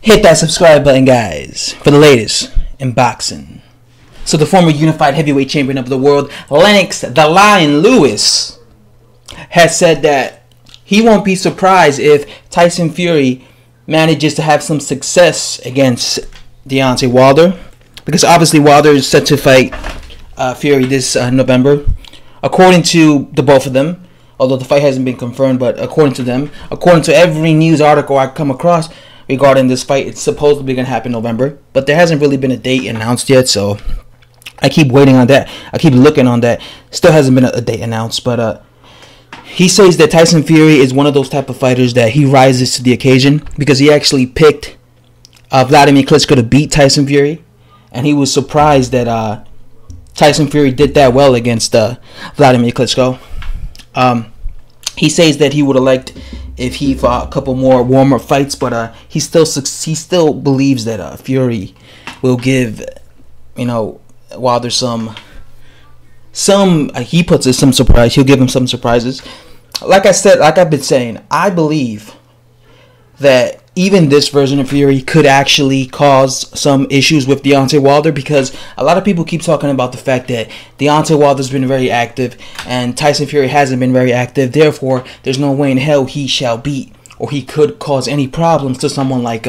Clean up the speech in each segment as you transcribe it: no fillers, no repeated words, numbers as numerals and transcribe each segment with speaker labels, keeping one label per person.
Speaker 1: Hit that subscribe button, guys, for the latest in boxing. So the former unified heavyweight champion of the world, Lennox the Lion Lewis, has said that he won't be surprised if Tyson Fury manages to have some success against Deontay Wilder, because obviously Wilder is set to fight Fury this November. According to the both of them, although the fight hasn't been confirmed, but according to them, according to every news article I come across regarding this fight, it's supposedly going to happen in November, but there hasn't really been a date announced yet, so I keep waiting on that. I keep looking on that. Still hasn't been a date announced, but he says that Tyson Fury is one of those type of fighters that he rises to the occasion, because he actually picked Vladimir Klitschko to beat Tyson Fury, and he was surprised that Tyson Fury did that well against Vladimir Klitschko. He says that he would have liked if he fought a couple more warm-up fights, but he still believes that Fury will give, Wilder some he puts it, some surprise. He'll give him some surprises. Like I said, like I've been saying, I believe that even this version of Fury could actually cause some issues with Deontay Wilder, because a lot of people keep talking about the fact that Deontay Wilder's been very active and Tyson Fury hasn't been very active. Therefore, there's no way in hell he shall beat, or he could cause any problems to someone like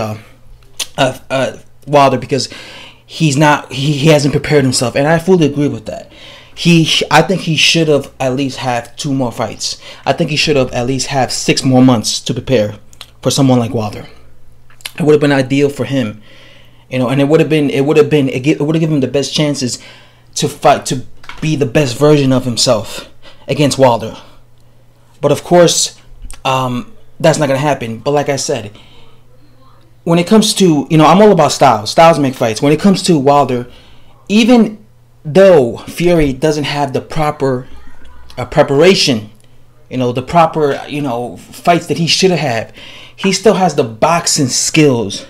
Speaker 1: Wilder, because he hasn't prepared himself, and I fully agree with that. I think he should have at least have 2 more fights. I think he should have at least have 6 more months to prepare for someone like Wilder. It would have been ideal for him, and it would have given him the best chances to fight, to be the best version of himself against Wilder. But of course, that's not gonna happen. But like I said, when it comes to, I'm all about styles. Styles make fights. When it comes to Wilder, even though Fury doesn't have the proper preparation, the proper, fights that he should have, he still has the boxing skills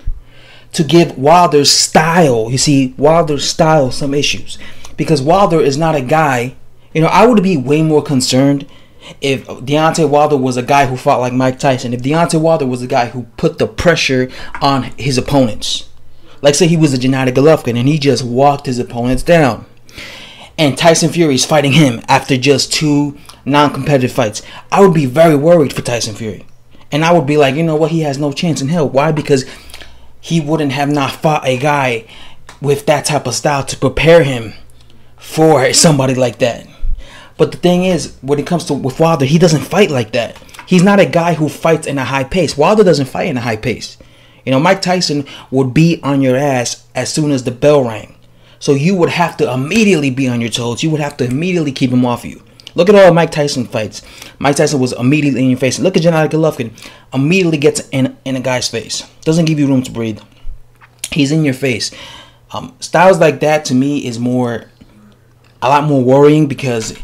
Speaker 1: to give Wilder's style. You see, Wilder's style some issues, because Wilder is not a guy. I would be way more concerned if Deontay Wilder was a guy who fought like Mike Tyson. If Deontay Wilder was a guy who put the pressure on his opponents, like say he was a Gennady Golovkin and he just walked his opponents down, and Tyson Fury is fighting him after just 2 non-competitive fights, I would be very worried for Tyson Fury. And I would be like, he has no chance in hell. Why? Because he wouldn't have not fought a guy with that type of style to prepare him for somebody like that. But the thing is, when it comes to with Wilder, he doesn't fight like that. He's not a guy who fights in a high pace. Wilder doesn't fight in a high pace. Mike Tyson would be on your ass as soon as the bell rang. So you would have to immediately be on your toes. You would have to immediately keep him off you. Look at all Mike Tyson fights. Mike Tyson was immediately in your face. Look at Gennady Golovkin. Immediately gets in a guy's face. Doesn't give you room to breathe. He's in your face. Styles like that, to me, is a lot more worrying, because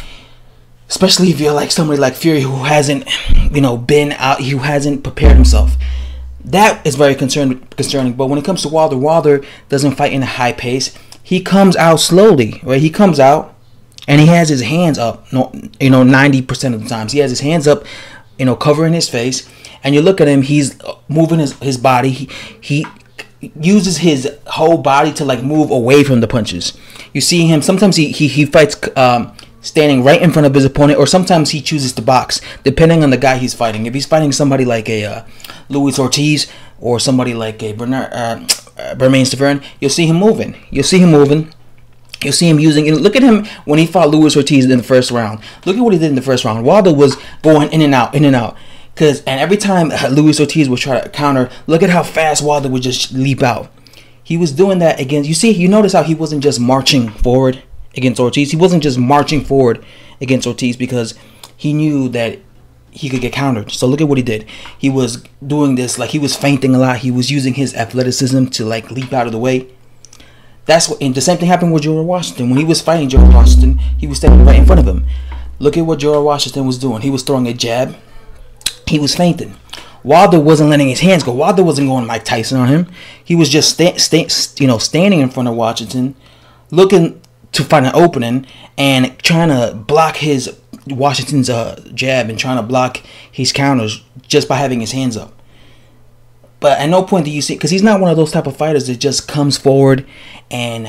Speaker 1: especially if you're like somebody like Fury, who hasn't, been out, who hasn't prepared himself. That is very concerning. But when it comes to Wilder, Wilder doesn't fight in a high pace. He comes out slowly, right? He comes out and he has his hands up, 90% of the times. He has his hands up, covering his face. And you look at him, he's moving his body. He uses his whole body to move away from the punches. You see him, sometimes he fights standing right in front of his opponent, or sometimes he chooses to box, depending on the guy he's fighting. If he's fighting somebody like a Luis Ortiz, or somebody like a Bermane Stiverne, you'll see him moving. You'll see him using. Look at him when he fought Luis Ortiz in the first round. Look at what he did in the first round. Wilder was going in and out, and every time Luis Ortiz would try to counter, look at how fast Wilder would just leap out. He was doing that against. You notice how he wasn't just marching forward against Ortiz. He wasn't just marching forward against Ortiz because he knew that he could get countered. So look at what he did. He was doing this, he was feinting a lot. He was using his athleticism to leap out of the way. And the same thing happened with George Washington. When he was fighting George Washington, he was standing right in front of him. Look at what George Washington was doing. He was throwing a jab. He was feinting. Wilder wasn't letting his hands go. Wilder wasn't going Mike Tyson on him. He was just standing in front of Washington, looking to find an opening and trying to block Washington's jab, and trying to block his counters just by having his hands up. But at no point do you see, because he's not one of those type of fighters that just comes forward and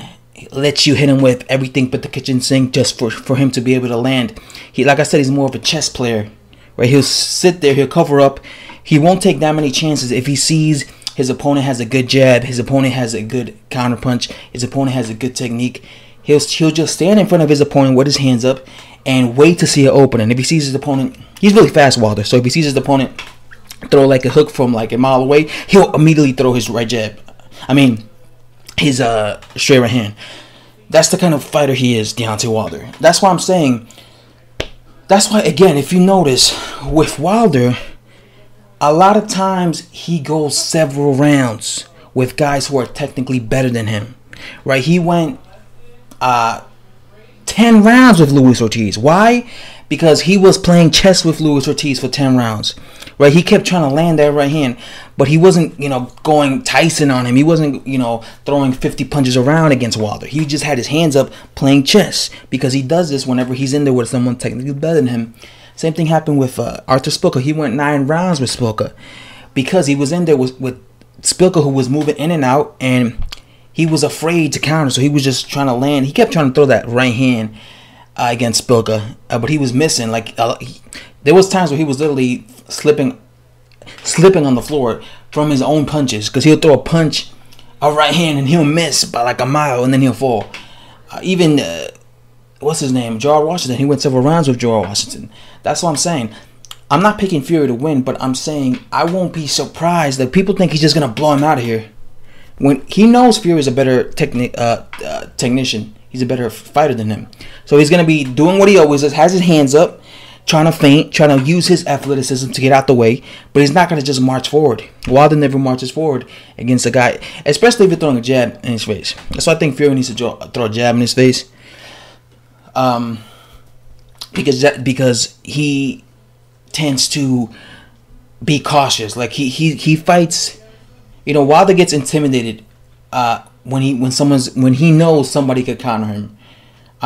Speaker 1: lets you hit him with everything but the kitchen sink just for him to be able to land. He, like I said, he's more of a chess player, right? He'll sit there, he'll cover up. He won't take that many chances. If he sees his opponent has a good jab, his opponent has a good counter punch, his opponent has a good technique, he'll just stand in front of his opponent with his hands up and wait to see an opening. If he sees his opponent, he's really fast, Wilder. So if he sees his opponent throw like a hook from like a mile away, he'll immediately throw his right jab. I mean, his straight right hand. That's the kind of fighter he is, Deontay Wilder. That's why I'm saying. That's why, again, if you notice with Wilder, a lot of times he goes several rounds with guys who are technically better than him, right? He went 10 rounds with Luis Ortiz. Why? Because he was playing chess with Luis Ortiz for 10 rounds, right? He kept trying to land that right hand, but he wasn't, going Tyson on him. He wasn't, throwing 50 punches around against Wilder. He just had his hands up playing chess, because he does this whenever he's in there with someone technically better than him. Same thing happened with Arthur Spilka. He went 9 rounds with Spilka because he was in there with Spilka, who was moving in and out, and he was afraid to counter, so he was just trying to land. He kept trying to throw that right hand against Spilka, but he was missing. There was times where he was literally slipping on the floor from his own punches, because he'll throw a right hand, and he'll miss by like a mile, and then he'll fall. What's his name? Gerard Washington. He went several rounds with Gerard Washington. That's what I'm saying. I'm not picking Fury to win, but I'm saying I won't be surprised that people think he's just gonna blow him out of here. When he knows Fury is a better technician, he's a better fighter than him. So he's going to be doing what he always does, has his hands up, trying to feint, trying to use his athleticism to get out the way, but he's not going to just march forward. Wilder never marches forward against a guy, especially if you're throwing a jab in his face. So I think Fury needs to throw a jab in his face, because he tends to be cautious. Like he fights. Wilder gets intimidated when he knows somebody could counter him.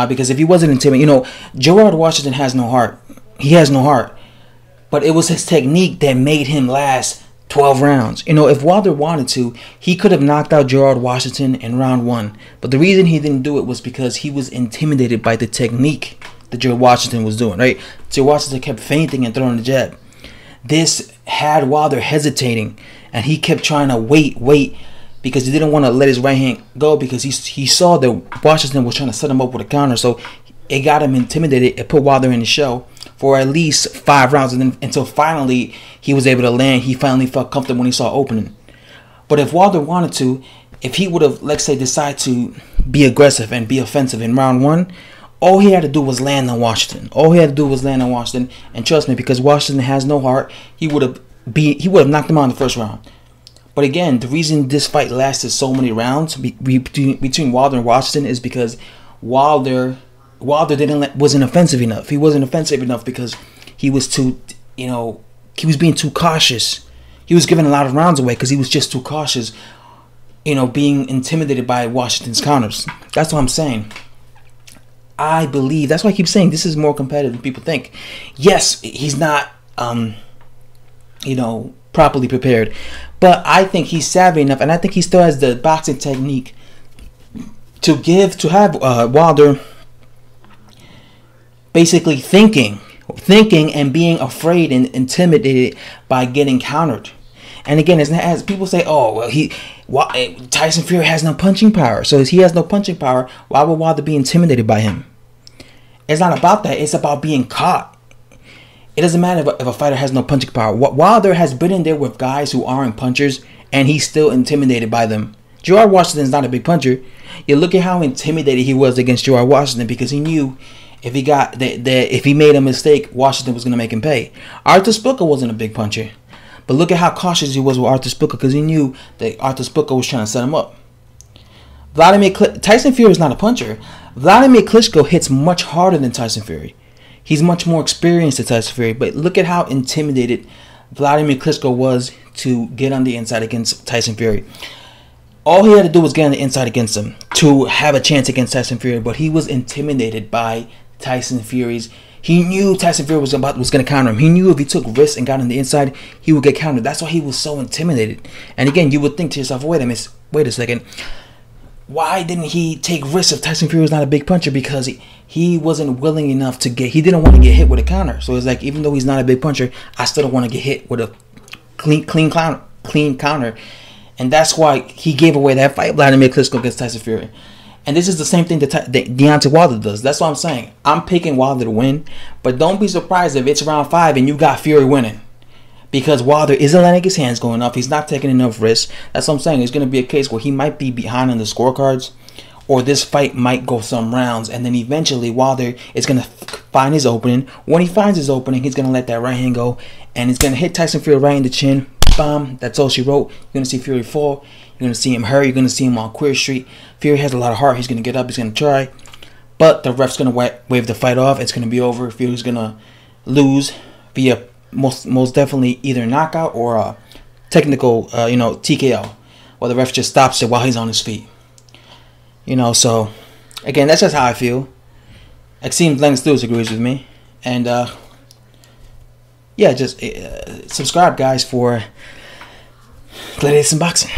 Speaker 1: Because if he wasn't intimidated, Gerard Washington has no heart. He has no heart. But it was his technique that made him last 12 rounds. If Wilder wanted to, he could have knocked out Gerard Washington in round 1. But the reason he didn't do it was because he was intimidated by the technique that Gerard Washington was doing, right? Gerard Washington kept feinting and throwing the jab. This had Wilder hesitating, and he kept trying to wait, because he didn't want to let his right hand go, because he saw that Washington was trying to set him up with a counter. So it got him intimidated. It put Wilder in the show for at least 5 rounds, and then until finally he was able to land. He finally felt comfortable when he saw opening. But if Wilder wanted to, if he would have, let's say, decided to be aggressive and be offensive in round 1, all he had to do was land on Washington. And trust me, because Washington has no heart, he would have knocked him out in the first round. But again, the reason this fight lasted so many rounds between Wilder and Washington is because Wilder wasn't offensive enough. He wasn't offensive enough because he was too, he was being too cautious. He was giving a lot of rounds away because he was just too cautious, being intimidated by Washington's counters. That's what I'm saying. I believe, that's why I keep saying this is more competitive than people think. Yes, he's not, properly prepared, but I think he's savvy enough, and I think he still has the boxing technique to have Wilder basically thinking and being afraid and intimidated by getting countered. And again, as people say, Tyson Fury has no punching power. So if he has no punching power, why would Wilder be intimidated by him? It's not about that. It's about being caught. It doesn't matter if a fighter has no punching power. Wilder has been in there with guys who aren't punchers, and he's still intimidated by them. Gerard Washington's not a big puncher. You look at how intimidated he was against Gerard Washington, because he knew if he made a mistake, Washington was going to make him pay. Arthur Spilka wasn't a big puncher. But look at how cautious he was with Arthur Spilka, because he knew that Arthur Spilka was trying to set him up. Tyson Fury is not a puncher. Vladimir Klitschko hits much harder than Tyson Fury. He's much more experienced than Tyson Fury. But look at how intimidated Vladimir Klitschko was to get on the inside against Tyson Fury. All he had to do was get on the inside against him to have a chance against Tyson Fury. But he was intimidated by Tyson Fury's. He knew Tyson Fury was going to counter him. He knew if he took risks and got on the inside, he would get countered. That's why he was so intimidated. And again, you would think to yourself, wait a second. Why didn't he take risks if Tyson Fury was not a big puncher? Because he wasn't willing enough to he didn't want to get hit with a counter. So it's like, even though he's not a big puncher, I still don't want to get hit with a clean counter. And that's why he gave away that fight, Vladimir Klitschko against Tyson Fury. And this is the same thing that Deontay Wilder does. That's what I'm saying. I'm picking Wilder to win, but don't be surprised if it's round 5 and you got Fury winning. Because Wilder isn't letting his hands go enough. He's not taking enough risks. That's what I'm saying. It's going to be a case where he might be behind on the scorecards, or this fight might go some rounds, and then eventually Wilder is going to find his opening. When he finds his opening, he's going to let that right hand go, and he's going to hit Tyson Fury right in the chin. Bam. That's all she wrote. You're going to see Fury fall. You're going to see him hurt. You're going to see him on Queer Street. Fury has a lot of heart. He's going to get up. He's going to try. But the ref's going to wave the fight off. It's going to be over. Fury's going to lose via most definitely either knockout or a technical, TKO. Or the ref just stops it while he's on his feet. So, again, that's just how I feel. It seems Lennox agrees with me. And, just subscribe, guys, for Gladiators in Boxing.